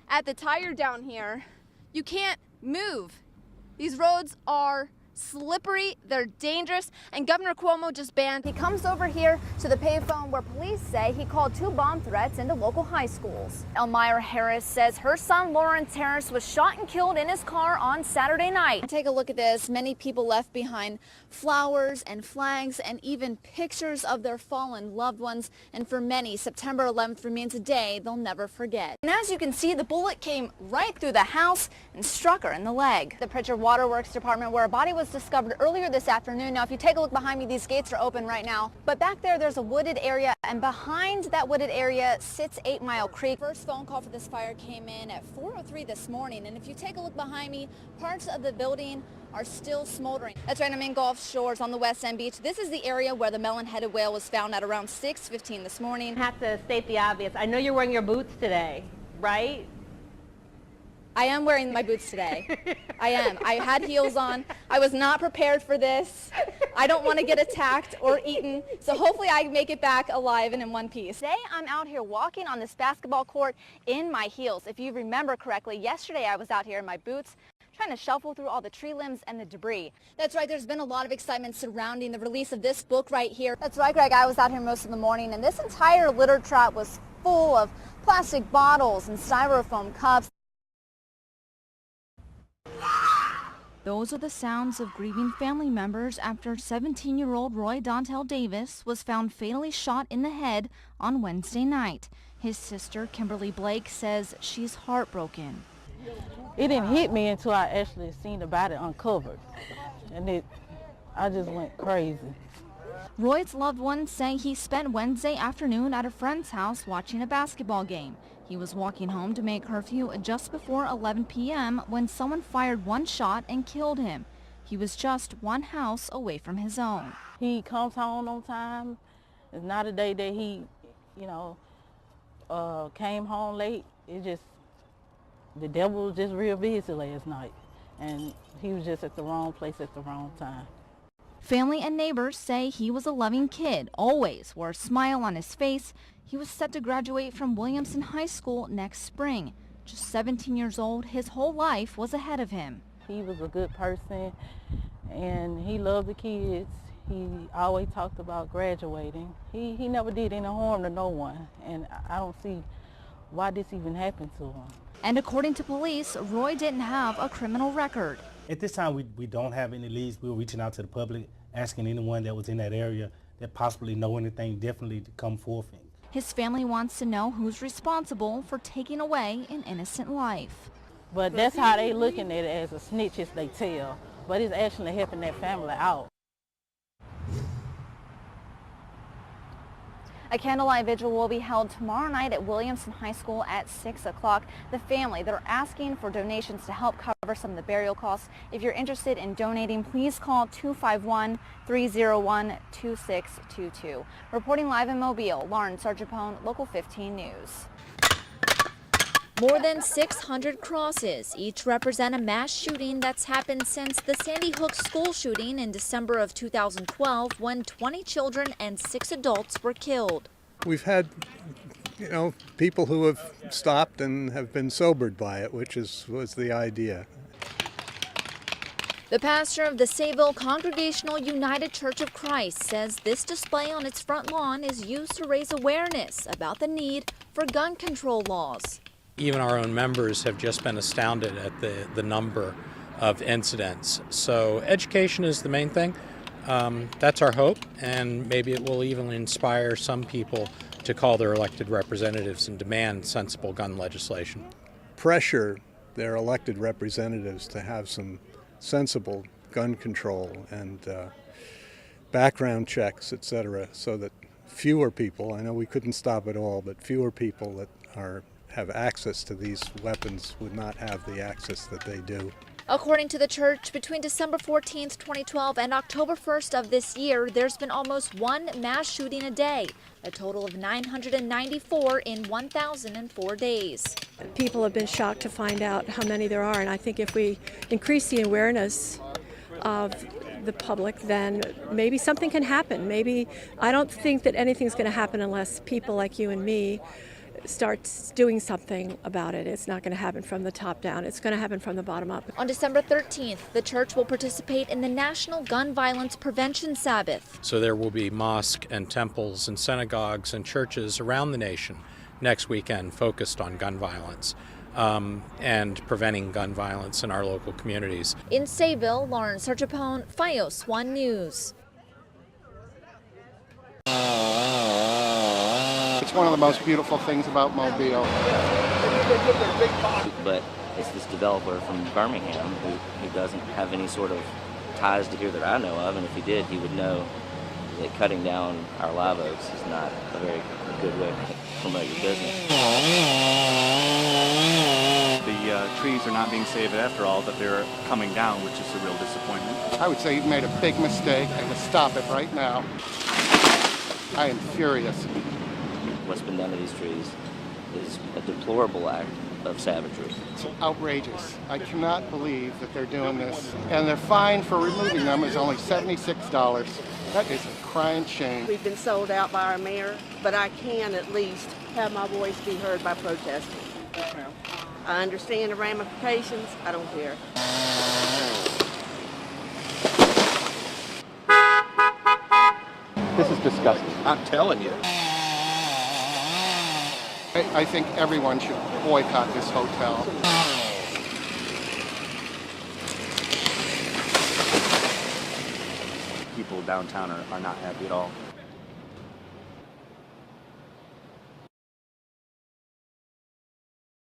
at the tire down here, you can't move. These roads are slippery, they're dangerous, and Governor Cuomo just banned. He comes over here to the payphone where police say he called 2 bomb threats into local high schools. Elmira Harris says her son Lawrence Harris was shot and killed in his car on Saturday night. Take a look at this. Many people left behind flowers and flags and even pictures of their fallen loved ones. And for many, September 11th remains a day they'll never forget. And as you can see, the bullet came right through the house and struck her in the leg. The Pritchard Waterworks Department, where a body was discovered earlier this afternoon. Now, if you take a look behind me, these gates are open right now. But back there's a wooded area, and behind that wooded area sits 8 Mile Creek. First phone call for this fire came in at 4:03 this morning. And if you take a look behind me, parts of the building are still smoldering. That's right, I'm in Gulf Shores on the West End Beach. This is the area where the melon-headed whale was found at around 6:15 this morning. I have to state the obvious. I know you're wearing your boots today, right? I am wearing my boots today. I am. I had heels on. I was not prepared for this. I don't want to get attacked or eaten, so hopefully I make it back alive and in one piece. Today I'm out here walking on this basketball court in my heels. If you remember correctly, yesterday I was out here in my boots trying to shuffle through all the tree limbs and the debris. That's right, there's been a lot of excitement surrounding the release of this book right here. That's right, Greg, I was out here most of the morning, and this entire litter trap was full of plastic bottles and styrofoam cups. Those are the sounds of grieving family members after 17-year-old Roy Dontel Davis was found fatally shot in the head on Wednesday night. His sister, Kimberly Blake, says she's heartbroken. It didn't hit me until I actually seen the body uncovered, and I just went crazy. Roy's loved ones say he spent Wednesday afternoon at a friend's house watching a basketball game. He was walking home to make curfew just before 11 p.m. when someone fired one shot and killed him. He was just one house away from his own. He comes home on time. It's not a day that he, came home late. The devil was just real busy last night, and he was just at the wrong place at the wrong time. Family and neighbors say he was a loving kid, always wore a smile on his face. He was set to graduate from Williamson High School next spring. Just 17 years old, his whole life was ahead of him. He was a good person, and he loved the kids. He always talked about graduating. He never did any harm to no one, and I don't see why this even happened to him. And according to police, Roy didn't have a criminal record. At this time, we don't have any leads. We were reaching out to the public, asking anyone that was in that area that possibly know anything definitely to come forth. His family wants to know who's responsible for taking away an innocent life. But that's how they looking at it, as a snitch, as they tell. But it's actually helping that family out. A candlelight vigil will be held tomorrow night at Williamson High School at 6 o'clock. The family, they're asking for donations to help cover some of the burial costs. If you're interested in donating, please call 251-301-2622. Reporting live in Mobile, Lauren Sarchiapone, Local 15 News. More than 600 crosses, each represent a mass shooting that's happened since the Sandy Hook school shooting in December of 2012 when 20 children and 6 adults were killed. We've had, people who have stopped and have been sobered by it, which was the idea. The pastor of the Sayville Congregational United Church of Christ says this display on its front lawn is used to raise awareness about the need for gun control laws. Even our own members have just been astounded at the number of incidents. So education is the main thing. That's our hope, and maybe it will even inspire some people to call their elected representatives and demand sensible gun legislation. Pressure their elected representatives to have some sensible gun control and background checks, etc., so that fewer people, I know we couldn't stop it all, but fewer people that have access to these weapons would not have the access that they do. According to the church, between December 14th, 2012 and October 1st of this year, there's been almost one mass shooting a day, a total of 994 in 1,004 days. People have been shocked to find out how many there are, and I think if we increase the awareness of the public, then maybe something can happen. I don't think that anything's going to happen unless people like you and me starts doing something about it. It's not going to happen from the top down. It's going to happen from the bottom up. On December 13th, the church will participate in the National Gun Violence Prevention Sabbath. So there will be mosques and temples and synagogues and churches around the nation next weekend focused on gun violence and preventing gun violence in our local communities. In Sayville, Lauren Sarchiapone, FiOS 1 News. It's one of the most beautiful things about Mobile. But it's this developer from Birmingham who doesn't have any sort of ties to here that I know of, and if he did, he would know that cutting down our live oaks is not a very good way to promote your business. The trees are not being saved after all, but they're coming down, which is a real disappointment. I would say you've made a big mistake and to stop it right now. I am furious. What's been done to these trees is a deplorable act of savagery. It's outrageous. I cannot believe that they're doing this. And their fine for removing them is only $76. That is a crying shame. We've been sold out by our mayor, but I can at least have my voice be heard by protesting. I understand the ramifications. I don't care. This is disgusting. I'm telling you. I think everyone should boycott this hotel. People downtown are not happy at all.